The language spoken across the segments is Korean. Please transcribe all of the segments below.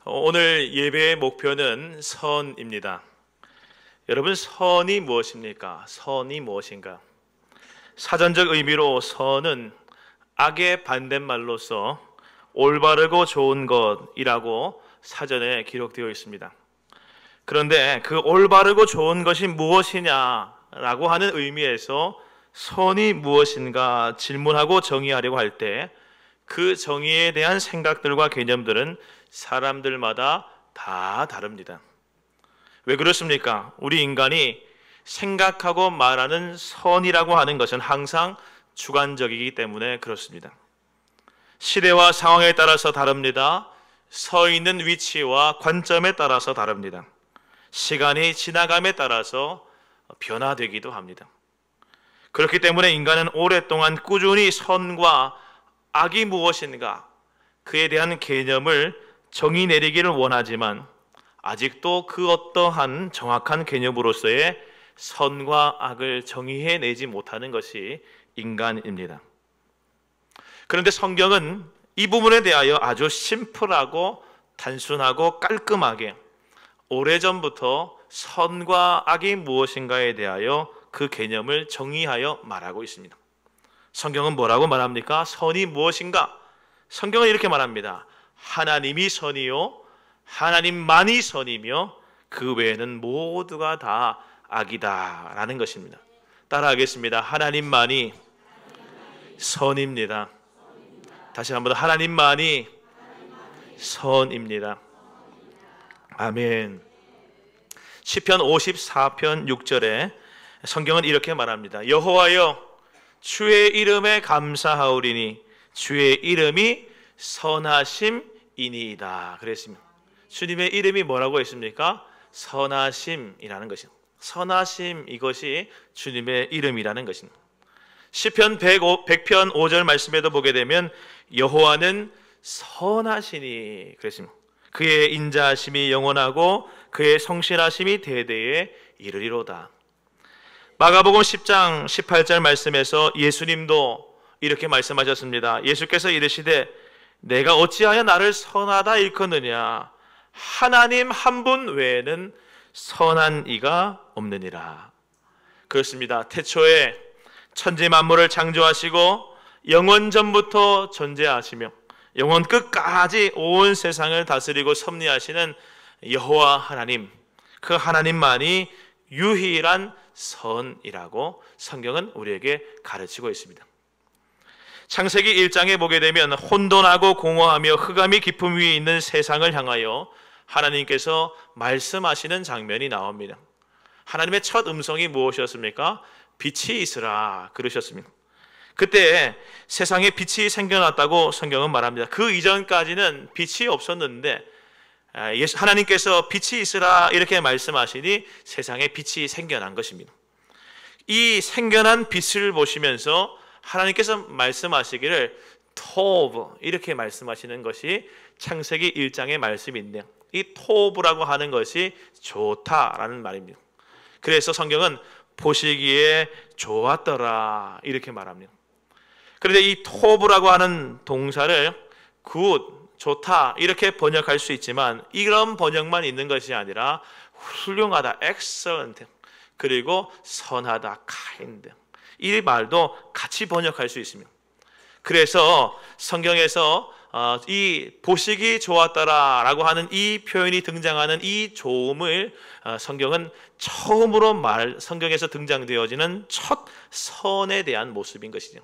오늘 예배의 목표는 선입니다. 여러분, 선이 무엇입니까? 선이 무엇인가? 사전적 의미로 선은 악의 반대말로서 올바르고 좋은 것이라고 사전에 기록되어 있습니다. 그런데 그 올바르고 좋은 것이 무엇이냐라고 하는 의미에서 선이 무엇인가 질문하고 정의하려고 할 때 그 정의에 대한 생각들과 개념들은 사람들마다 다 다릅니다. 왜 그렇습니까? 우리 인간이 생각하고 말하는 선이라고 하는 것은 항상 주관적이기 때문에 그렇습니다. 시대와 상황에 따라서 다릅니다. 서 있는 위치와 관점에 따라서 다릅니다. 시간이 지나감에 따라서 변화되기도 합니다. 그렇기 때문에 인간은 오랫동안 꾸준히 선과 악이 무엇인가 그에 대한 개념을 정의 내리기를 원하지만 아직도 그 어떠한 정확한 개념으로서의 선과 악을 정의해내지 못하는 것이 인간입니다. 그런데 성경은 이 부분에 대하여 아주 심플하고 단순하고 깔끔하게 오래전부터 선과 악이 무엇인가에 대하여 그 개념을 정의하여 말하고 있습니다. 성경은 뭐라고 말합니까? 선이 무엇인가? 성경은 이렇게 말합니다. 하나님이 선이요 하나님만이 선이며 그 외에는 모두가 다 악이다 라는 것입니다. 따라하겠습니다. 하나님만이 선입니다. 다시 한번 하나님만이 선입니다. 아멘. 시편 54편 6절에 성경은 이렇게 말합니다. 여호와여 주의 이름에 감사하오리니 주의 이름이 선하심이니이다 그랬습니다. 주님의 이름이 뭐라고 했습니까? 선하심이라는 것입니다. 선하심, 이것이 주님의 이름이라는 것입니다. 시편 100편 5절 말씀에도 보게 되면 여호와는 선하시니 그랬습니다. 그의 인자하심이 영원하고 그의 성실하심이 대대에 이르리로다. 마가복음 10장 18절 말씀에서 예수님도 이렇게 말씀하셨습니다. 예수께서 이르시되 내가 어찌하여 나를 선하다 일컫느냐 하나님 한 분 외에는 선한 이가 없느니라. 그렇습니다. 태초에 천지 만물을 창조하시고 영원 전부터 존재하시며 영원 끝까지 온 세상을 다스리고 섭리하시는 여호와 하나님, 그 하나님만이 유일한 선이라고 성경은 우리에게 가르치고 있습니다. 창세기 1장에 보게 되면 혼돈하고 공허하며 흑암이 깊음 위에 있는 세상을 향하여 하나님께서 말씀하시는 장면이 나옵니다. 하나님의 첫 음성이 무엇이었습니까? 빛이 있으라 그러셨습니다. 그때 세상에 빛이 생겨났다고 성경은 말합니다. 그 이전까지는 빛이 없었는데 하나님께서 빛이 있으라 이렇게 말씀하시니 세상에 빛이 생겨난 것입니다. 이 생겨난 빛을 보시면서 하나님께서 말씀하시기를 토브 이렇게 말씀하시는 것이 창세기 1장의 말씀인데 이 토브라고 하는 것이 좋다라는 말입니다. 그래서 성경은 보시기에 좋았더라 이렇게 말합니다. 그런데 이 토브라고 하는 동사를 굿 좋다 이렇게 번역할 수 있지만 이런 번역만 있는 것이 아니라 훌륭하다, excellent, 그리고 선하다, kind, 이 말도 같이 번역할 수 있습니다. 그래서 성경에서 이 보시기 좋았더라 라고 하는 이 표현이 등장하는 이 좋음을 성경은 처음으로 성경에서 등장되어지는 첫 선에 대한 모습인 것이죠.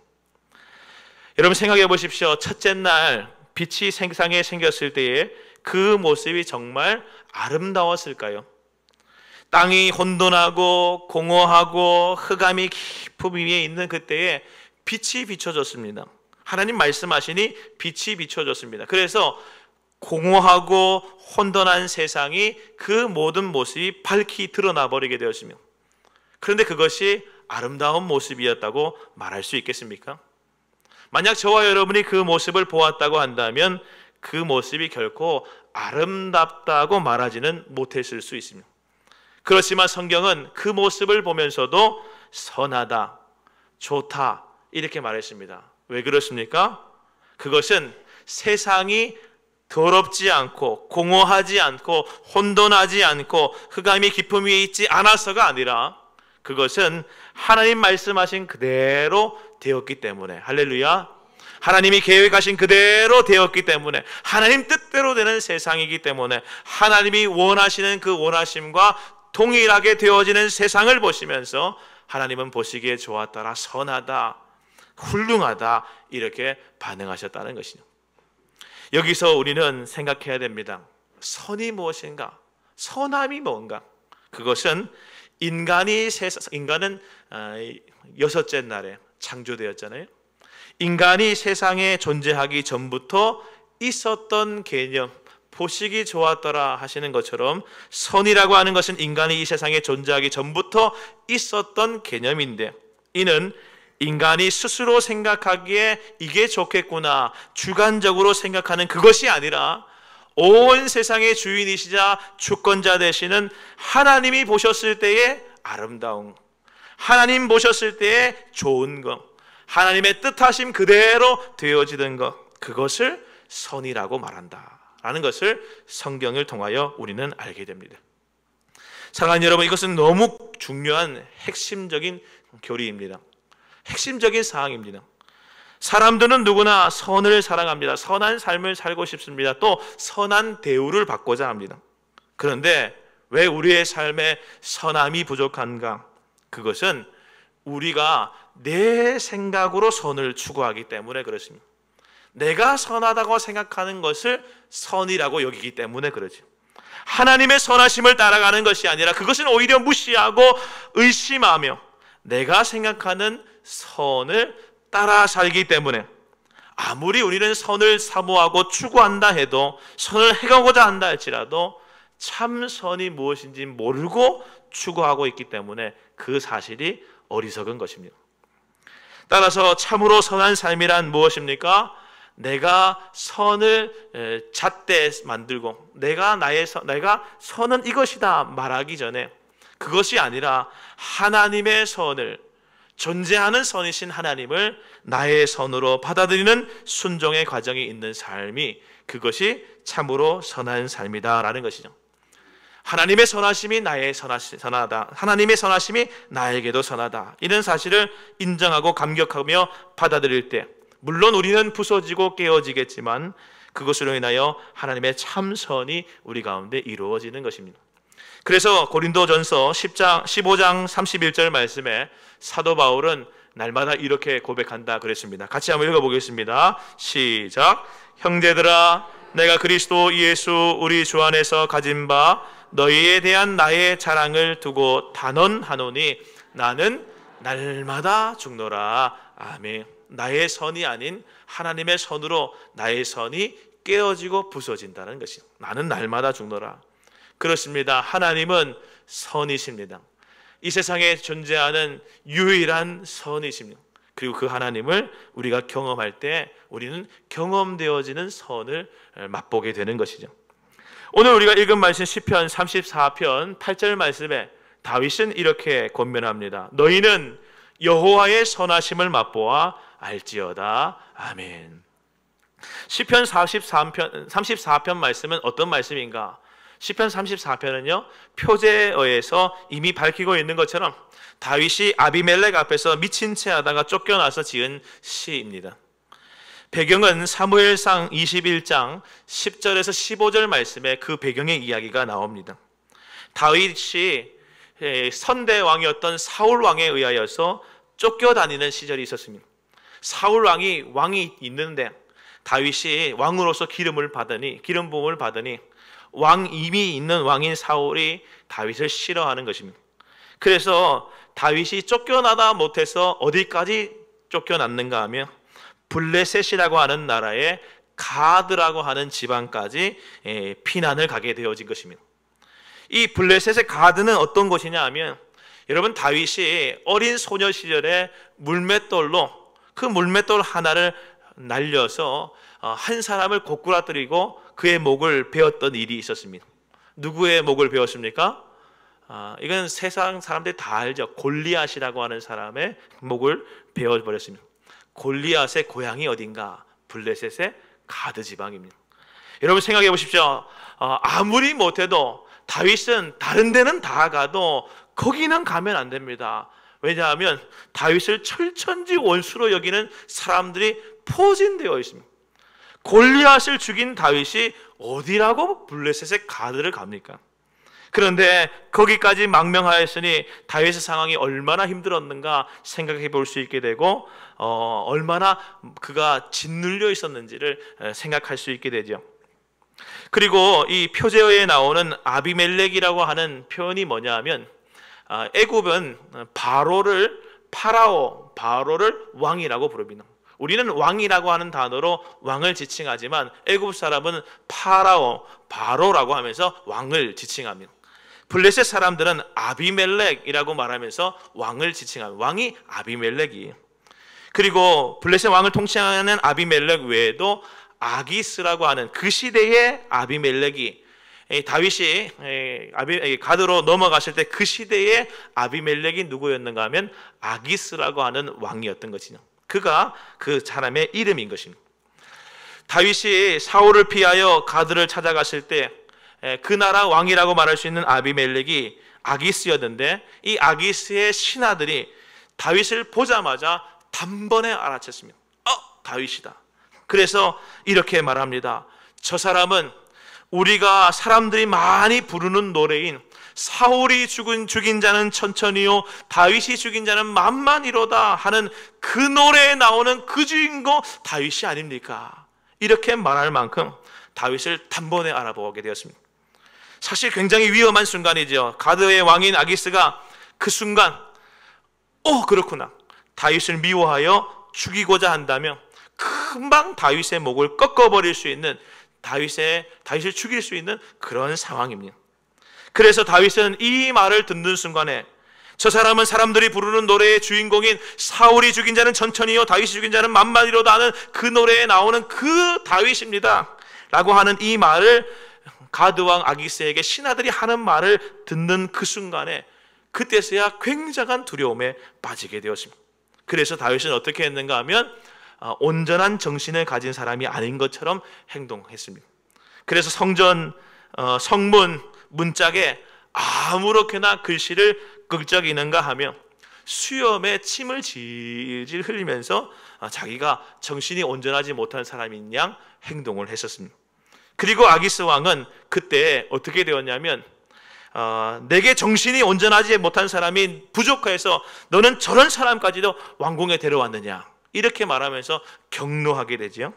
여러분 생각해 보십시오. 첫째 날 빛이 세상에 생겼을 때에 그 모습이 정말 아름다웠을까요? 땅이 혼돈하고 공허하고 흑암이 깊은 위에 있는 그때에 빛이 비춰졌습니다. 하나님 말씀하시니 빛이 비춰졌습니다. 그래서 공허하고 혼돈한 세상이 그 모든 모습이 밝히 드러나 버리게 되었습니다. 그런데 그것이 아름다운 모습이었다고 말할 수 있겠습니까? 만약 저와 여러분이 그 모습을 보았다고 한다면 그 모습이 결코 아름답다고 말하지는 못했을 수 있습니다. 그렇지만 성경은 그 모습을 보면서도 선하다, 좋다 이렇게 말했습니다. 왜 그렇습니까? 그것은 세상이 더럽지 않고 공허하지 않고 혼돈하지 않고 흑암이 깊음 위에 있지 않아서가 아니라 그것은 하나님 말씀하신 그대로 되었기 때문에, 할렐루야, 하나님이 계획하신 그대로 되었기 때문에, 하나님 뜻대로 되는 세상이기 때문에, 하나님이 원하시는 그 원하심과 동일하게 되어지는 세상을 보시면서 하나님은 보시기에 좋았더라, 선하다, 훌륭하다, 이렇게 반응하셨다는 것이죠. 여기서 우리는 생각해야 됩니다. 선이 무엇인가? 선함이 뭔가? 그것은 인간은 여섯째 날에 창조되었잖아요. 인간이 세상에 존재하기 전부터 있었던 개념, 보시기 좋았더라 하시는 것처럼 선이라고 하는 것은 인간이 이 세상에 존재하기 전부터 있었던 개념인데, 이는 인간이 스스로 생각하기에 이게 좋겠구나 주관적으로 생각하는 그것이 아니라 온 세상의 주인이시자 주권자 되시는 하나님이 보셨을 때의 아름다운, 하나님 보셨을 때의 좋은 것, 하나님의 뜻하심 그대로 되어지는 것, 그것을 선이라고 말한다 라는 것을 성경을 통하여 우리는 알게 됩니다. 사랑하는 여러분, 이것은 너무 중요한 핵심적인 교리입니다. 핵심적인 사항입니다. 사람들은 누구나 선을 사랑합니다. 선한 삶을 살고 싶습니다. 또 선한 대우를 받고자 합니다. 그런데 왜 우리의 삶에 선함이 부족한가? 그것은 우리가 내 생각으로 선을 추구하기 때문에 그렇습니다. 내가 선하다고 생각하는 것을 선이라고 여기기 때문에 그러죠. 하나님의 선하심을 따라가는 것이 아니라 그것은 오히려 무시하고 의심하며 내가 생각하는 선을 따라 살기 때문에, 아무리 우리는 선을 사모하고 추구한다 해도, 선을 행하고자 한다 할지라도 참 선이 무엇인지 모르고 추구하고 있기 때문에 그 사실이 어리석은 것입니다. 따라서 참으로 선한 삶이란 무엇입니까? 내가 선을 잣대 만들고 내가 선은 이것이다 말하기 전에, 그것이 아니라 하나님의 선을, 존재하는 선이신 하나님을 나의 선으로 받아들이는 순종의 과정이 있는 삶이, 그것이 참으로 선한 삶이다라는 것이죠. 하나님의 선하심이 나의 선하다, 하나님의 선하심이 나에게도 선하다, 이런 사실을 인정하고 감격하며 받아들일 때, 물론 우리는 부서지고 깨어지겠지만 그것으로 인하여 하나님의 참선이 우리 가운데 이루어지는 것입니다. 그래서 고린도전서 15장 31절 말씀에 사도 바울은 날마다 이렇게 고백한다 그랬습니다. 같이 한번 읽어보겠습니다. 시작. 형제들아, 내가 그리스도 예수 우리 주 안에서 가진 바 너희에 대한 나의 자랑을 두고 단언하노니 나는 날마다 죽노라. 아멘. 나의 선이 아닌 하나님의 선으로 나의 선이 깨어지고 부서진다는 것이, 나는 날마다 죽노라. 그렇습니다. 하나님은 선이십니다. 이 세상에 존재하는 유일한 선이십니다. 그리고 그 하나님을 우리가 경험할 때 우리는 경험되어지는 선을 맛보게 되는 것이죠. 오늘 우리가 읽은 말씀 시편 34편 8절 말씀에 다윗은 이렇게 권면합니다. 너희는 여호와의 선하심을 맛보아 알지어다. 아멘. 시편 34편 말씀은 어떤 말씀인가? 시편 34편은요, 표제어에서 이미 밝히고 있는 것처럼 다윗이 아비멜렉 앞에서 미친 채 하다가 쫓겨나서 지은 시입니다. 배경은 사무엘상 21장 10절에서 15절 말씀에 그 배경의 이야기가 나옵니다. 다윗이 선대 왕이었던 사울 왕에 의하여서 쫓겨다니는 시절이 있었습니다. 사울 왕이 있는데 다윗이 왕으로서 기름 부음을 받으니 이미 있는 왕인 사울이 다윗을 싫어하는 것입니다. 그래서 다윗이 쫓겨나다 못해서 어디까지 쫓겨났는가 하면 블레셋이라고 하는 나라의 가드라고 하는 지방까지 피난을 가게 되어진 것입니다. 이 블레셋의 가드는 어떤 곳이냐 하면, 여러분, 다윗이 어린 소녀 시절에 물맷돌로 그 물맷돌 하나를 날려서 한 사람을 고꾸라뜨리고 그의 목을 베었던 일이 있었습니다. 누구의 목을 베었습니까? 이건 세상 사람들이 다 알죠. 골리앗이라고 하는 사람의 목을 베어버렸습니다. 골리앗의 고향이 어딘가? 블레셋의 가드 지방입니다. 여러분 생각해 보십시오. 아무리 못해도 다윗은 다른 데는 다 가도 거기는 가면 안 됩니다. 왜냐하면 다윗을 철천지 원수로 여기는 사람들이 포진되어 있습니다. 골리앗을 죽인 다윗이 어디라고 블레셋의 가드를 갑니까? 그런데 거기까지 망명하였으니 다윗의 상황이 얼마나 힘들었는가 생각해 볼 수 있게 되고 얼마나 그가 짓눌려 있었는지를 생각할 수 있게 되죠. 그리고 이 표제어에 나오는 아비멜렉이라고 하는 표현이 뭐냐 하면 애굽은 바로를 왕이라고 부릅니다. 우리는 왕이라고 하는 단어로 왕을 지칭하지만 애굽 사람은 바로라고 하면서 왕을 지칭합니다. 블레셋 사람들은 아비멜렉이라고 말하면서 왕을 지칭합니다. 왕이 아비멜렉이에요. 그리고 블레셋 왕을 통치하는 아비멜렉 외에도 아기스라고 하는 그 시대의 아비멜렉이 다윗이 가드로 넘어갔을 때 그 시대의 아비멜렉이 누구였는가 하면 아기스라고 하는 왕이었던 것이죠. 그가 그 사람의 이름인 것입니다. 다윗이 사울을 피하여 가드를 찾아갔을 때 그 나라 왕이라고 말할 수 있는 아비멜렉이 아기스였는데 이 아기스의 신하들이 다윗을 보자마자 단번에 알아챘습니다. 다윗이다. 그래서 이렇게 말합니다. 저 사람은 우리가 사람들이 많이 부르는 노래인 사울이 죽인 자는 천천히요 다윗이 죽인 자는 만만이로다 하는 그 노래에 나오는 그 주인공 다윗이 아닙니까? 이렇게 말할 만큼 다윗을 단번에 알아보게 되었습니다. 사실 굉장히 위험한 순간이죠. 가드의 왕인 아기스가 그 순간 그렇구나, 다윗을 미워하여 죽이고자 한다면 금방 다윗의 목을 꺾어버릴 수 있는, 다윗을 죽일 수 있는 그런 상황입니다. 그래서 다윗은 이 말을 듣는 순간에 저 사람은 사람들이 부르는 노래의 주인공인 사울이 죽인 자는 천천히요 다윗이 죽인 자는 만만이로다 하는 그 노래에 나오는 그 다윗입니다 라고 하는 이 말을 가드왕 아기스에게 신하들이 하는 말을 듣는 그 순간에 그때서야 굉장한 두려움에 빠지게 되었습니다. 그래서 다윗은 어떻게 했는가 하면 온전한 정신을 가진 사람이 아닌 것처럼 행동했습니다. 그래서 성문 문짝에 아무렇게나 글씨를 긁적이는가 하며 수염에 침을 질질 흘리면서 자기가 정신이 온전하지 못한 사람인 양 행동을 했었습니다. 그리고 아기스 왕은 그때 어떻게 되었냐면 내게 정신이 온전하지 못한 사람이 부족해서 너는 저런 사람까지도 왕궁에 데려왔느냐 이렇게 말하면서 경노하게 되지요.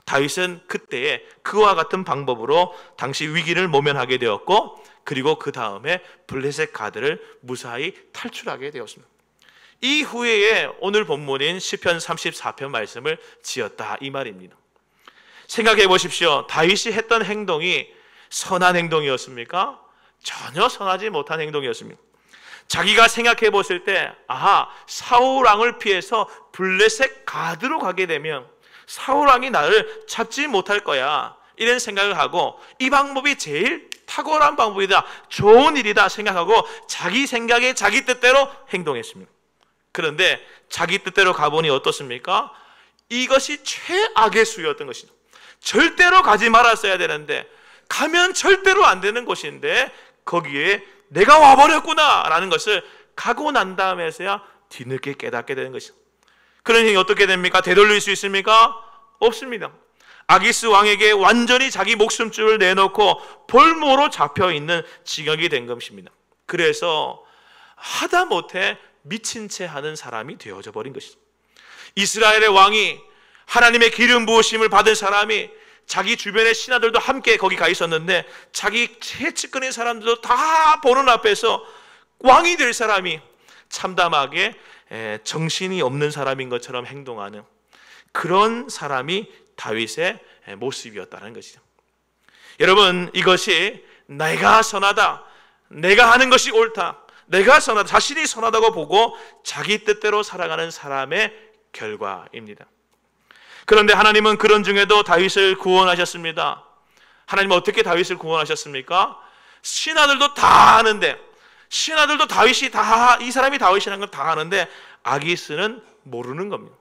다윗은 그때에 그와 같은 방법으로 당시 위기를 모면하게 되었고 그리고 그 다음에 블레셋 가드를 무사히 탈출하게 되었습니다. 이후에 오늘 본문인 시편 34편 말씀을 지었다 이 말입니다. 생각해 보십시오. 다윗이 했던 행동이 선한 행동이었습니까? 전혀 선하지 못한 행동이었습니다. 자기가 생각해 봤을 때 사울 왕을 피해서 블레셋 가드로 가게 되면 사울 왕이 나를 잡지 못할 거야 이런 생각을 하고 이 방법이 제일 탁월한 방법이다, 좋은 일이다 생각하고 자기 생각에 자기 뜻대로 행동했습니다. 그런데 자기 뜻대로 가보니 어떻습니까? 이것이 최악의 수였던 것이죠. 절대로 가지 말았어야 되는데 가면 절대로 안 되는 곳인데 거기에 내가 와버렸구나 라는 것을 가고 난 다음에서야 뒤늦게 깨닫게 되는 것이죠. 그러니 어떻게 됩니까? 되돌릴 수 있습니까? 없습니다. 아기스 왕에게 완전히 자기 목숨줄을 내놓고 볼모로 잡혀있는 징역이 된 것입니다. 그래서 하다못해 미친 채 하는 사람이 되어져 버린 것이죠. 이스라엘의 왕이 하나님의 기름 부으심을 받은 사람이 자기 주변의 신하들도 함께 거기 가 있었는데 자기 최측근의 사람들도 다 보는 앞에서 왕이 될 사람이 참담하게 정신이 없는 사람인 것처럼 행동하는 그런 사람이 다윗의 모습이었다는 것이죠. 여러분, 이것이 내가 선하다, 내가 하는 것이 옳다, 내가 선하다, 자신이 선하다고 보고 자기 뜻대로 살아가는 사람의 결과입니다. 그런데 하나님은 그런 중에도 다윗을 구원하셨습니다. 하나님은 어떻게 다윗을 구원하셨습니까? 신하들도 다 아는데, 신하들도 다윗이 이 사람이 다윗이라는 걸 다 아는데 아기스는 모르는 겁니다.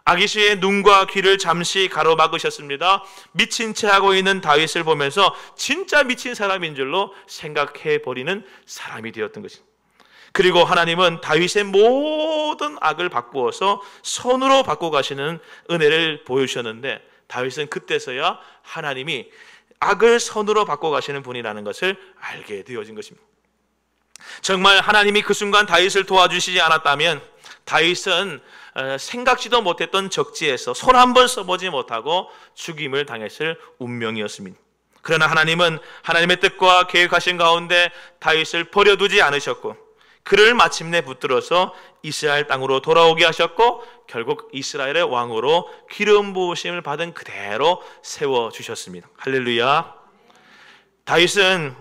아기스의 눈과 귀를 잠시 가로막으셨습니다. 미친 채 하고 있는 다윗을 보면서 진짜 미친 사람인 줄로 생각해버리는 사람이 되었던 것입니다. 그리고 하나님은 다윗의 모든 악을 바꾸어서 선으로 바꿔 가시는 은혜를 보여주셨는데, 다윗은 그때서야 하나님이 악을 선으로 바꿔 가시는 분이라는 것을 알게 되어진 것입니다. 정말 하나님이 그 순간 다윗을 도와주시지 않았다면 다윗은 생각지도 못했던 적지에서 손 한 번 써보지 못하고 죽임을 당했을 운명이었습니다. 그러나 하나님은 하나님의 뜻과 계획하신 가운데 다윗을 버려두지 않으셨고, 그를 마침내 붙들어서 이스라엘 땅으로 돌아오게 하셨고, 결국 이스라엘의 왕으로 기름 부으심을 받은 그대로 세워주셨습니다. 할렐루야. 다윗은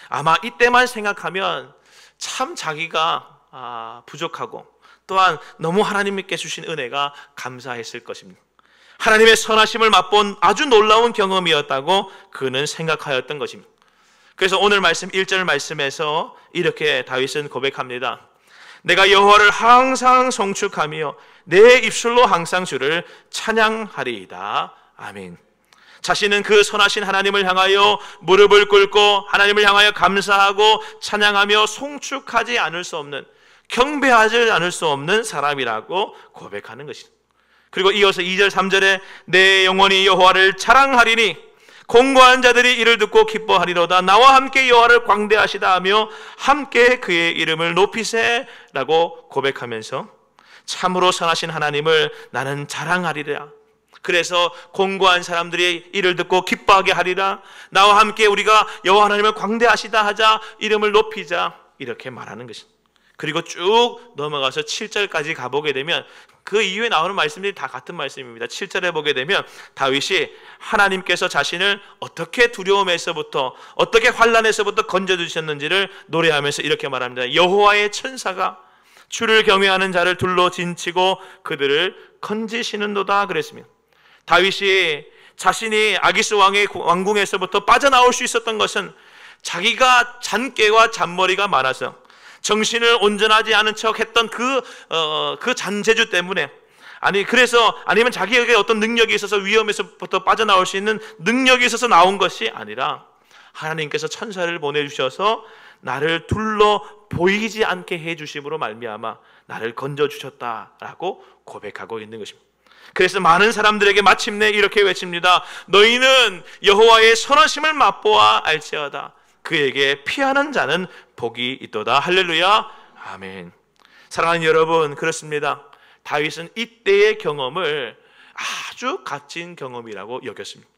아마 이때만 생각하면 참 자기가 부족하고, 또한 너무 하나님께 주신 은혜가 감사했을 것입니다. 하나님의 선하심을 맛본 아주 놀라운 경험이었다고 그는 생각하였던 것입니다. 그래서 오늘 말씀 1절 말씀에서 이렇게 다윗은 고백합니다. 내가 여호와를 항상 송축하며 내 입술로 항상 주를 찬양하리이다. 아멘. 자신은 그 선하신 하나님을 향하여 무릎을 꿇고 하나님을 향하여 감사하고 찬양하며 송축하지 않을 수 없는, 경배하지 않을 수 없는 사람이라고 고백하는 것입니다. 그리고 이어서 2절 3절에 내 영혼이 여호와를 자랑하리니 공고한 자들이 이를 듣고 기뻐하리로다. 나와 함께 여호와를 광대하시다 하며 함께 그의 이름을 높이세 라고 고백하면서 참으로 선하신 하나님을 나는 자랑하리라. 그래서 공고한 사람들이 이를 듣고 기뻐하게 하리라. 나와 함께 우리가 여호와 하나님을 광대하시다 하자, 이름을 높이자, 이렇게 말하는 것입니다. 그리고 쭉 넘어가서 7절까지 가보게 되면 그 이후에 나오는 말씀들이 다 같은 말씀입니다. 7절에 보게 되면 다윗이 하나님께서 자신을 어떻게 두려움에서부터, 어떻게 환난에서부터 건져주셨는지를 노래하면서 이렇게 말합니다. 여호와의 천사가 주를 경외하는 자를 둘러 진치고 그들을 건지시는도다 그랬습니다. 다윗이 자신이 아기스 왕의 왕궁에서부터 빠져나올 수 있었던 것은 자기가 잔깨와 잔머리가 많아서 정신을 온전하지 않은 척 했던 그 잔재주 때문에, 아니면 자기에게 어떤 능력이 있어서 위험에서부터 빠져나올 수 있는 능력이 있어서 나온 것이 아니라 하나님께서 천사를 보내주셔서 나를 둘러 보이지 않게 해주심으로 말미암아 나를 건져주셨다라고 고백하고 있는 것입니다. 그래서 많은 사람들에게 마침내 이렇게 외칩니다. 너희는 여호와의 선하심을 맛보아 알지어다. 그에게 피하는 자는 복이 있도다. 할렐루야. 아멘. 사랑하는 여러분, 그렇습니다. 다윗은 이때의 경험을 아주 값진 경험이라고 여겼습니다.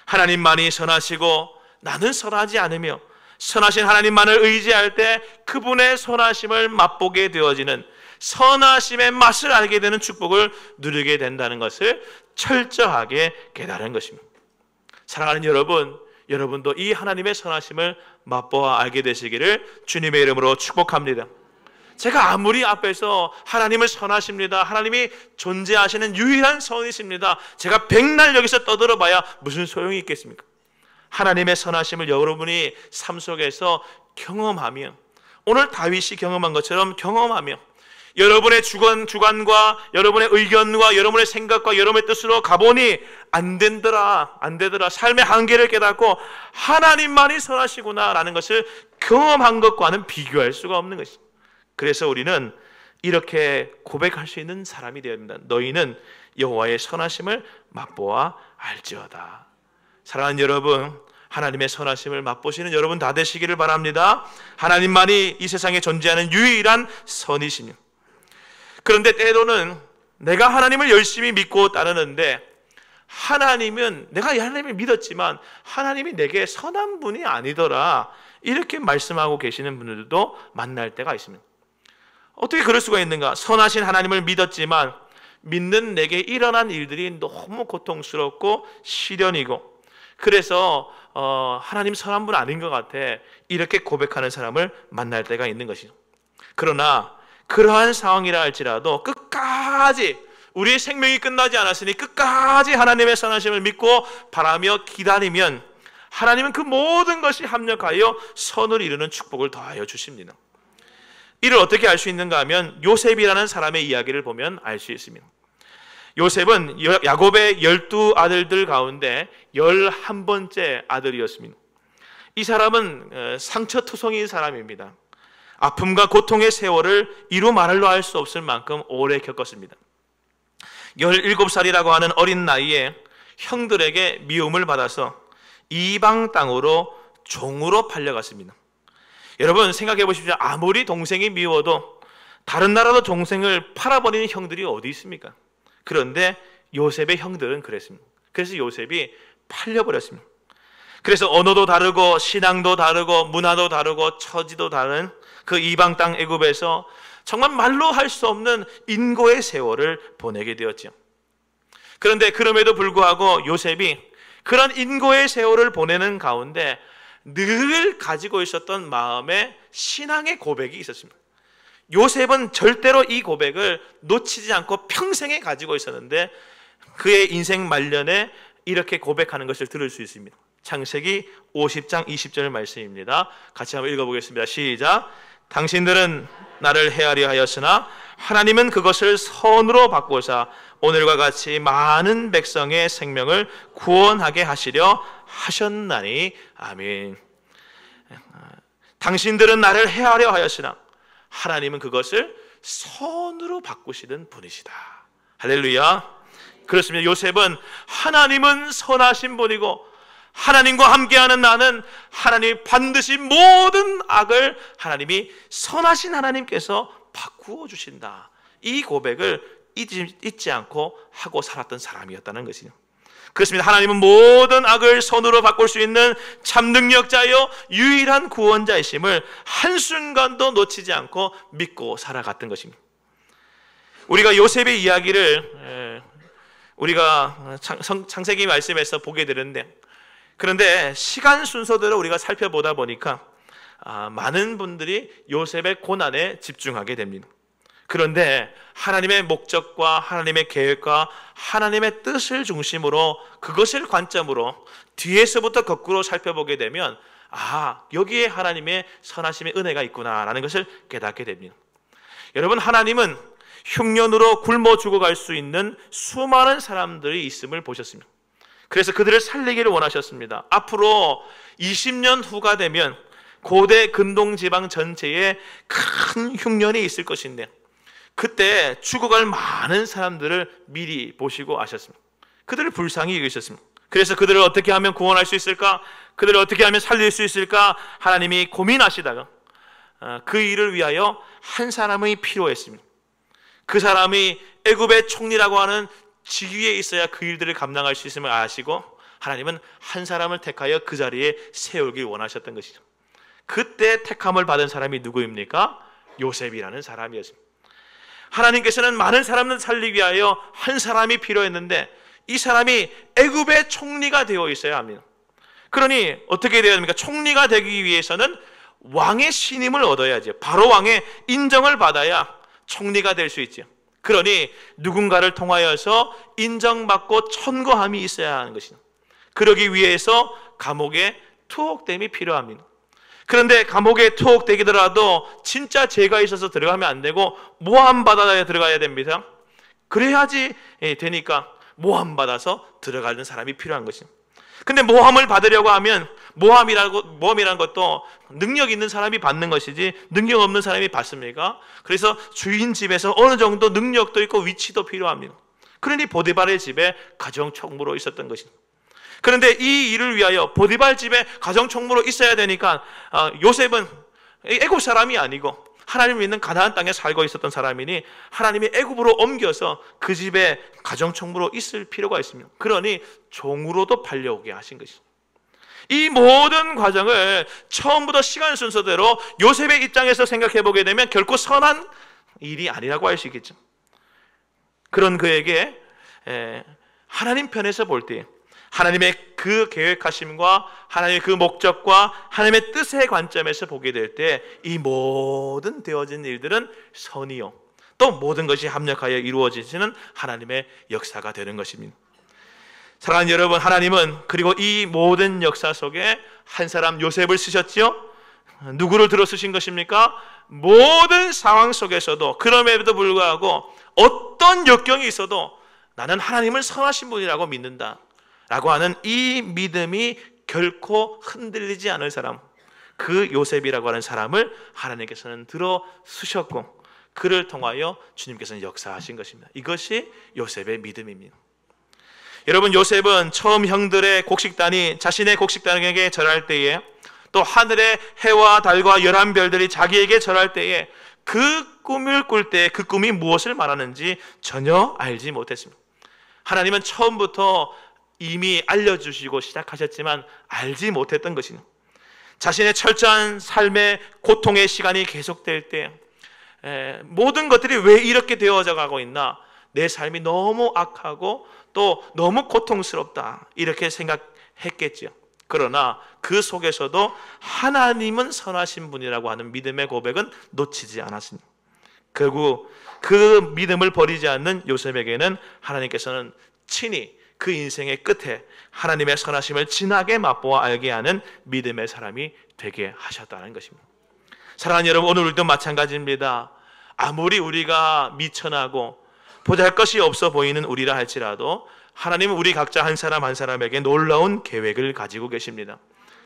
하나님만이 선하시고 나는 선하지 않으며 선하신 하나님만을 의지할 때 그분의 선하심을 맛보게 되어지는, 선하심의 맛을 알게 되는 축복을 누리게 된다는 것을 철저하게 깨달은 것입니다. 사랑하는 여러분, 여러분도 이 하나님의 선하심을 맛보아 알게 되시기를 주님의 이름으로 축복합니다. 제가 아무리 앞에서 하나님을 선하십니다, 하나님이 존재하시는 유일한 선이십니다, 제가 백날 여기서 떠들어봐야 무슨 소용이 있겠습니까? 하나님의 선하심을 여러분이 삶 속에서 경험하며, 오늘 다윗이 경험한 것처럼 경험하며, 여러분의 주관과 여러분의 의견과 여러분의 생각과 여러분의 뜻으로 가보니 안 되더라, 삶의 한계를 깨닫고 하나님만이 선하시구나 라는 것을 경험한 것과는 비교할 수가 없는 것입니다. 그래서 우리는 이렇게 고백할 수 있는 사람이 되어야 합니다. 너희는 여호와의 선하심을 맛보아 알지어다. 사랑하는 여러분, 하나님의 선하심을 맛보시는 여러분 다 되시기를 바랍니다. 하나님만이 이 세상에 존재하는 유일한 선이십니다. 그런데 때로는 내가 하나님을 열심히 믿고 따르는데 내가 하나님을 믿었지만 하나님이 내게 선한 분이 아니더라, 이렇게 말씀하고 계시는 분들도 만날 때가 있습니다. 어떻게 그럴 수가 있는가? 선하신 하나님을 믿었지만 믿는 내게 일어난 일들이 너무 고통스럽고 시련이고, 그래서 하나님 선한 분 아닌 것 같아, 이렇게 고백하는 사람을 만날 때가 있는 것이죠. 그러나 그러한 상황이라 할지라도 끝까지, 우리의 생명이 끝나지 않았으니 끝까지 하나님의 선하심을 믿고 바라며 기다리면 하나님은 그 모든 것이 합력하여 선을 이루는 축복을 더하여 주십니다. 이를 어떻게 알 수 있는가 하면 요셉이라는 사람의 이야기를 보면 알 수 있습니다. 요셉은 야곱의 12아들들 가운데 11번째 아들이었습니다. 이 사람은 상처투성이인 사람입니다. 아픔과 고통의 세월을 이루 말로 할 수 없을 만큼 오래 겪었습니다. 17살이라고 하는 어린 나이에 형들에게 미움을 받아서 이방 땅으로 종으로 팔려갔습니다. 여러분 생각해 보십시오. 아무리 동생이 미워도 다른 나라로 동생을 팔아버리는 형들이 어디 있습니까? 그런데 요셉의 형들은 그랬습니다. 그래서 요셉이 팔려버렸습니다. 그래서 언어도 다르고 신앙도 다르고 문화도 다르고 처지도 다른 그 이방 땅 애굽에서 정말 말로 할 수 없는 인고의 세월을 보내게 되었죠. 그런데 그럼에도 불구하고 요셉이 그런 인고의 세월을 보내는 가운데 늘 가지고 있었던 마음에 신앙의 고백이 있었습니다. 요셉은 절대로 이 고백을 놓치지 않고 평생에 가지고 있었는데 그의 인생 말년에 이렇게 고백하는 것을 들을 수 있습니다. 창세기 50장 20절 말씀입니다. 같이 한번 읽어보겠습니다. 시작. 당신들은 나를 헤아려 하였으나 하나님은 그것을 선으로 바꾸사 오늘과 같이 많은 백성의 생명을 구원하게 하시려 하셨나니. 아멘. 당신들은 나를 헤아려 하였으나 하나님은 그것을 선으로 바꾸시는 분이시다. 할렐루야. 그렇습니다. 요셉은 하나님은 선하신 분이고 하나님과 함께하는 나는 하나님이 반드시 모든 악을 하나님이 선하신 하나님께서 바꾸어 주신다. 이 고백을 잊지 않고 하고 살았던 사람이었다는 것이죠. 그렇습니다. 하나님은 모든 악을 선으로 바꿀 수 있는 참 능력자요 유일한 구원자이심을 한순간도 놓치지 않고 믿고 살아갔던 것입니다. 우리가 요셉의 이야기를 우리가 창세기 말씀에서 보게 되는데, 그런데 시간 순서대로 우리가 살펴보다 보니까 많은 분들이 요셉의 고난에 집중하게 됩니다. 그런데 하나님의 목적과 하나님의 계획과 하나님의 뜻을 중심으로 그것을 관점으로 뒤에서부터 거꾸로 살펴보게 되면 여기에 하나님의 선하심의 은혜가 있구나라는 것을 깨닫게 됩니다. 여러분, 하나님은 흉년으로 굶어 죽어갈 수 있는 수많은 사람들이 있음을 보셨습니다. 그래서 그들을 살리기를 원하셨습니다. 앞으로 20년 후가 되면 고대 근동지방 전체에 큰 흉년이 있을 것인데 그때 죽어갈 많은 사람들을 미리 보시고 아셨습니다. 그들을 불쌍히 여기셨습니다. 그래서 그들을 어떻게 하면 구원할 수 있을까? 그들을 어떻게 하면 살릴 수 있을까? 하나님이 고민하시다가 그 일을 위하여 한 사람이 필요했습니다. 그 사람이 애굽의 총리라고 하는 직위에 있어야 그 일들을 감당할 수 있음을 아시고 하나님은 한 사람을 택하여 그 자리에 세우길 원하셨던 것이죠. 그때 택함을 받은 사람이 누구입니까? 요셉이라는 사람이었습니다. 하나님께서는 많은 사람을 살리기 위하여 한 사람이 필요했는데 이 사람이 애굽의 총리가 되어 있어야 합니다. 그러니 어떻게 되어야 됩니까? 총리가 되기 위해서는 왕의 신임을 얻어야죠. 바로 왕의 인정을 받아야 총리가 될 수 있죠. 그러니 누군가를 통하여서 인정받고 천거함이 있어야 하는 것이죠. 그러기 위해서 감옥에 투옥됨이 필요합니다. 그런데 감옥에 투옥되더라도 진짜 죄가 있어서 들어가면 안 되고 모함받아야 들어가야 됩니다. 그래야지 되니까 모함받아서 들어가는 사람이 필요한 것이죠. 근데 모함을 받으려고 하면 모함이라는 것도 능력 있는 사람이 받는 것이지 능력 없는 사람이 받습니까? 그래서 주인 집에서 어느 정도 능력도 있고 위치도 필요합니다. 그러니 보디발의 집에 가정총무로 있었던 것입니다. 그런데 이 일을 위하여 보디발 집에 가정총무로 있어야 되니까 요셉은 애굽 사람이 아니고 하나님을 믿는 가나안 땅에 살고 있었던 사람이니 하나님이 애굽으로 옮겨서 그 집에 가정총무로 있을 필요가 있습니다. 그러니 종으로도 팔려오게 하신 것이죠. 이 모든 과정을 처음부터 시간 순서대로 요셉의 입장에서 생각해 보게 되면 결코 선한 일이 아니라고 할 수 있겠죠. 그런 그에게 하나님 편에서 볼 때 하나님의 그 계획하심과 하나님의 그 목적과 하나님의 뜻의 관점에서 보게 될 때 이 모든 되어진 일들은 선이요 또 모든 것이 합력하여 이루어지시는 하나님의 역사가 되는 것입니다. 사랑하는 여러분, 하나님은 그리고 이 모든 역사 속에 한 사람 요셉을 쓰셨지요. 누구를 들어 쓰신 것입니까? 모든 상황 속에서도 그럼에도 불구하고 어떤 역경이 있어도 나는 하나님을 선하신 분이라고 믿는다 라고 하는 이 믿음이 결코 흔들리지 않을 사람, 그 요셉이라고 하는 사람을 하나님께서는 들어쓰셨고 그를 통하여 주님께서는 역사하신 것입니다. 이것이 요셉의 믿음입니다. 여러분, 요셉은 처음 형들의 곡식단이 자신의 곡식단에게 절할 때에, 또 하늘의 해와 달과 11별들이 자기에게 절할 때에 그 꿈을 꿀 때 그 꿈이 무엇을 말하는지 전혀 알지 못했습니다. 하나님은 처음부터 이미 알려주시고 시작하셨지만 알지 못했던 것입니다. 자신의 철저한 삶의 고통의 시간이 계속될 때 모든 것들이 왜 이렇게 되어져 가고 있나, 내 삶이 너무 악하고 또 너무 고통스럽다 이렇게 생각했겠죠. 그러나 그 속에서도 하나님은 선하신 분이라고 하는 믿음의 고백은 놓치지 않았습니다. 결국 그 믿음을 버리지 않는 요셉에게는 하나님께서는 친히 그 인생의 끝에 하나님의 선하심을 진하게 맛보아 알게 하는 믿음의 사람이 되게 하셨다는 것입니다. 사랑하는 여러분, 오늘 우리도 마찬가지입니다. 아무리 우리가 미천하고 보잘것이 없어 보이는 우리라 할지라도 하나님은 우리 각자 한 사람 한 사람에게 놀라운 계획을 가지고 계십니다.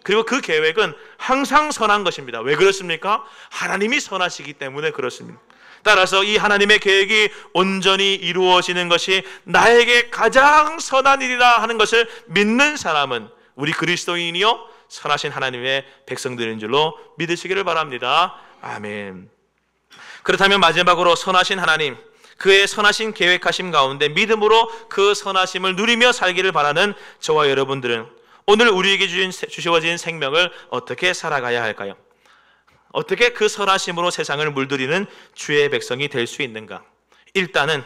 그리고 그 계획은 항상 선한 것입니다. 왜 그렇습니까? 하나님이 선하시기 때문에 그렇습니다. 따라서 이 하나님의 계획이 온전히 이루어지는 것이 나에게 가장 선한 일이라 하는 것을 믿는 사람은 우리 그리스도인이요 선하신 하나님의 백성들인 줄로 믿으시기를 바랍니다. 아멘. 그렇다면 마지막으로 선하신 하나님, 그의 선하신 계획하심 가운데 믿음으로 그 선하심을 누리며 살기를 바라는 저와 여러분들은 오늘 우리에게 주어진 생명을 어떻게 살아가야 할까요? 어떻게 그 선하심으로 세상을 물들이는 주의 백성이 될 수 있는가? 일단은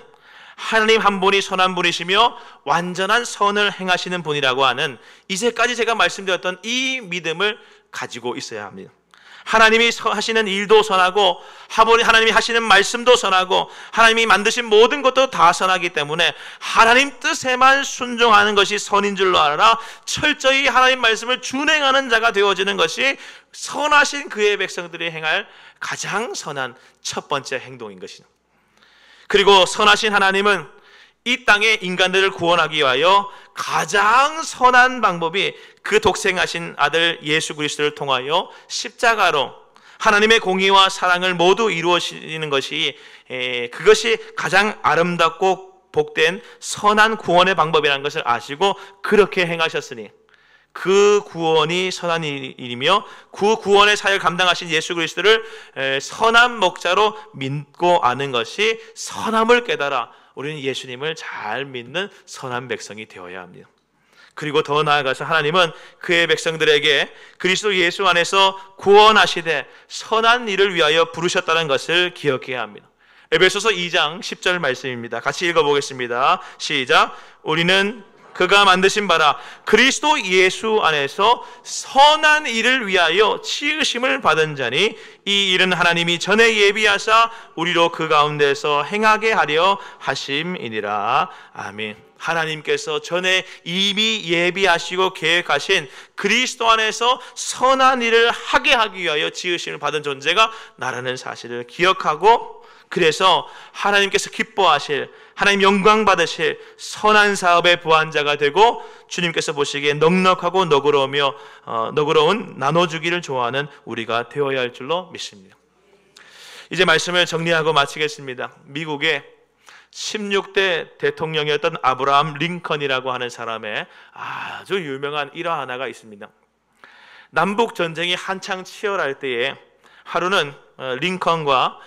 하나님 한 분이 선한 분이시며 완전한 선을 행하시는 분이라고 하는 이제까지 제가 말씀드렸던 이 믿음을 가지고 있어야 합니다. 하나님이 하시는 일도 선하고 하나님이 하시는 말씀도 선하고 하나님이 만드신 모든 것도 다 선하기 때문에 하나님 뜻에만 순종하는 것이 선인 줄로 알아 철저히 하나님 말씀을 준행하는 자가 되어지는 것이 선하신 그의 백성들이 행할 가장 선한 첫 번째 행동인 것이다. 그리고 선하신 하나님은 이 땅의 인간들을 구원하기 위하여 가장 선한 방법이 그 독생하신 아들 예수 그리스도를 통하여 십자가로 하나님의 공의와 사랑을 모두 이루어지는 것이 그것이 가장 아름답고 복된 선한 구원의 방법이라는 것을 아시고 그렇게 행하셨으니 그 구원이 선한 일이며 그 구원의 사역을 감당하신 예수 그리스도를 선한 목자로 믿고 아는 것이 선함을 깨달아 우리는 예수님을 잘 믿는 선한 백성이 되어야 합니다. 그리고 더 나아가서 하나님은 그의 백성들에게 그리스도 예수 안에서 구원하시되 선한 일을 위하여 부르셨다는 것을 기억해야 합니다. 에베소서 2장 10절 말씀입니다. 같이 읽어보겠습니다. 시작. 우리는 그가 만드신 바라 그리스도 예수 안에서 선한 일을 위하여 지으심을 받은 자니 이 일은 하나님이 전에 예비하사 우리로 그 가운데서 행하게 하려 하심이니라. 아멘. 하나님께서 전에 이미 예비하시고 계획하신 그리스도 안에서 선한 일을 하게 하기 위하여 지으심을 받은 존재가 나라는 사실을 기억하고 그래서 하나님께서 기뻐하실 하나님 영광 받으실 선한 사업의 부한자가 되고 주님께서 보시기에 넉넉하고 너그러운 나눠주기를 좋아하는 우리가 되어야 할 줄로 믿습니다. 이제 말씀을 정리하고 마치겠습니다. 미국의 16대 대통령이었던 아브라함 링컨이라고 하는 사람의 아주 유명한 일화 하나가 있습니다. 남북 전쟁이 한창 치열할 때에 하루는 링컨과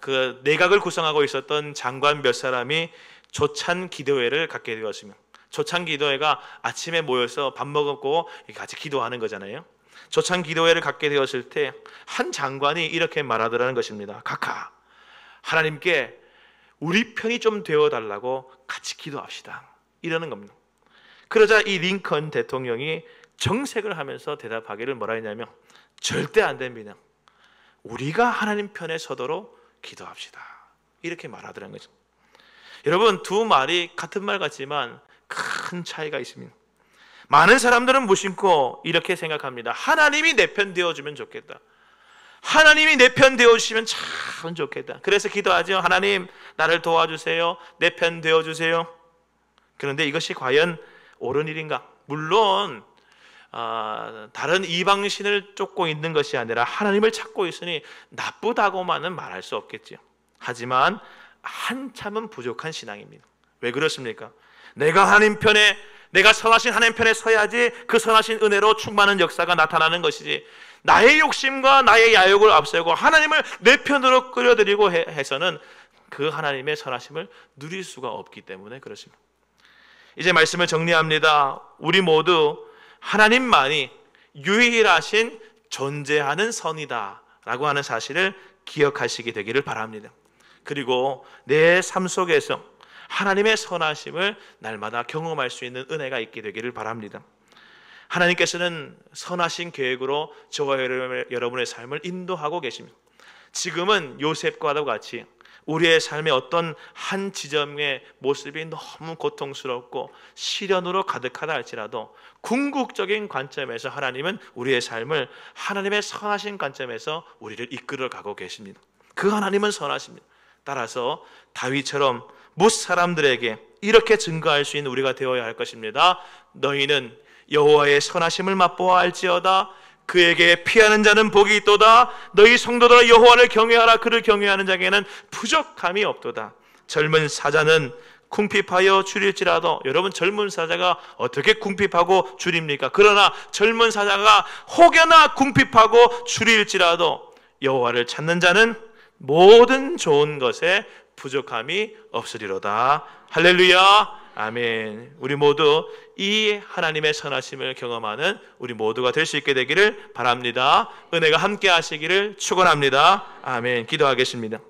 그 내각을 구성하고 있었던 장관 몇 사람이 조찬 기도회를 갖게 되었습니다. 조찬 기도회가 아침에 모여서 밥 먹고 같이 기도하는 거잖아요. 조찬 기도회를 갖게 되었을 때 한 장관이 이렇게 말하더라는 것입니다. 각하, 하나님께 우리 편이 좀 되어달라고 같이 기도합시다. 이러는 겁니다. 그러자 이 링컨 대통령이 정색을 하면서 대답하기를 뭐라 했냐면 절대 안 됩니다. 우리가 하나님 편에 서도록 기도합시다. 이렇게 말하더라는 거죠. 여러분, 두 말이 같은 말 같지만 큰 차이가 있습니다. 많은 사람들은 무심코 이렇게 생각합니다. 하나님이 내 편 되어주면 좋겠다. 하나님이 내 편 되어주시면 참 좋겠다. 그래서 기도하죠. 하나님 나를 도와주세요. 내 편 되어주세요. 그런데 이것이 과연 옳은 일인가? 물론 다른 이방신을 쫓고 있는 것이 아니라 하나님을 찾고 있으니 나쁘다고만은 말할 수 없겠지요. 하지만 한참은 부족한 신앙입니다. 왜 그렇습니까? 내가 하나님 편에, 내가 선하신 하나님 편에 서야지 그 선하신 은혜로 충만한 역사가 나타나는 것이지, 나의 욕심과 나의 야욕을 앞세우고 하나님을 내 편으로 끌어들이고 해서는 그 하나님의 선하심을 누릴 수가 없기 때문에 그렇습니다. 이제 말씀을 정리합니다. 우리 모두 하나님만이 유일하신 존재하는 선이다 라고 하는 사실을 기억하시게 되기를 바랍니다. 그리고 내 삶 속에서 하나님의 선하심을 날마다 경험할 수 있는 은혜가 있게 되기를 바랍니다. 하나님께서는 선하신 계획으로 저와 여러분의 삶을 인도하고 계십니다. 지금은 요셉과도 같이 우리의 삶의 어떤 한 지점의 모습이 너무 고통스럽고 시련으로 가득하다 할지라도 궁극적인 관점에서 하나님은 우리의 삶을 하나님의 선하신 관점에서 우리를 이끌어 가고 계십니다. 그 하나님은 선하십니다. 따라서 다윗처럼 뭇 사람들에게 이렇게 증거할 수 있는 우리가 되어야 할 것입니다. 너희는 여호와의 선하심을 맛보아 알지어다. 그에게 피하는 자는 복이 있도다. 너희 성도들아 여호와를 경외하라. 그를 경외하는 자에게는 부족함이 없도다. 젊은 사자는 궁핍하여 줄일지라도, 여러분 젊은 사자가 어떻게 궁핍하고 줄입니까? 그러나 젊은 사자가 혹여나 궁핍하고 줄일지라도 여호와를 찾는 자는 모든 좋은 것에 부족함이 없으리로다. 할렐루야. 아멘. 우리 모두 이 하나님의 선하심을 경험하는 우리 모두가 될 수 있게 되기를 바랍니다. 은혜가 함께 하시기를 축원합니다. 아멘. 기도하겠습니다.